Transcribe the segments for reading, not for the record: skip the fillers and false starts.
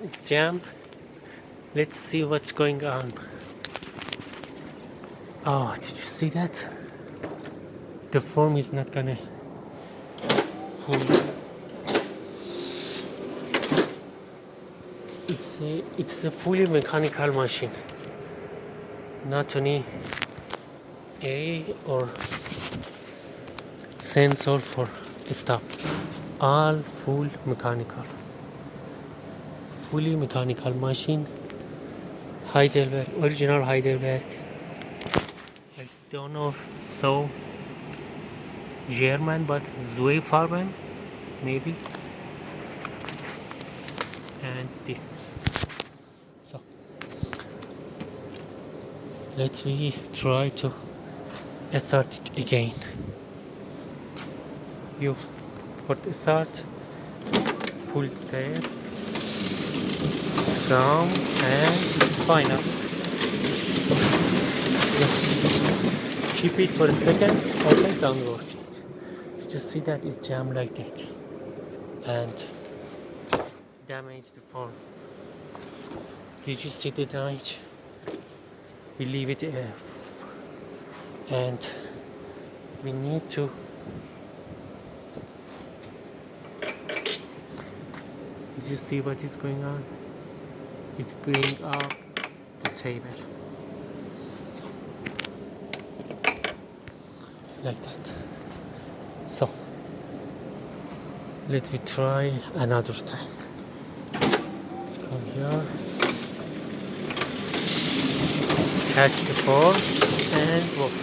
it's jammed. Let's see what's going on. Oh, did you see that? The form is not gonna pull. It's a fully mechanical machine, not any A or sensor for stop. All fully mechanical machine. Heidelberg, original Heidelberg. I don't know if so German, but Zweifarben maybe. And this. So let's we try to start it again. You for the start pull there some and final. Just keep it for a second, open downward. Just see that it's jammed like that and damage the form. Did you see the damage? We leave it and we need to did you see what is going on? It brings up the table like that. So let me try another time. Let's come here, catch the form and walk.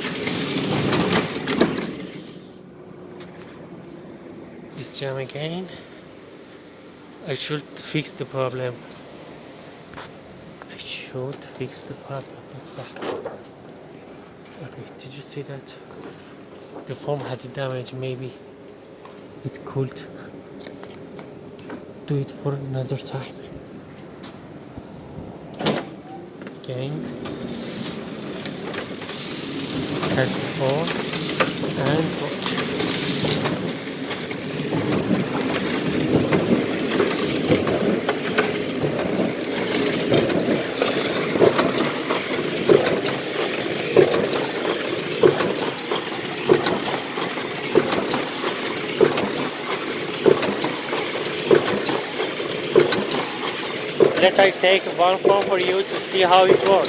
This jam again. I should fix the problem. What's that? Okay, did you see that? The form had damage. Maybe it could do it for another time. Again, catch the form and watch. Let I take one form for you to see how it works.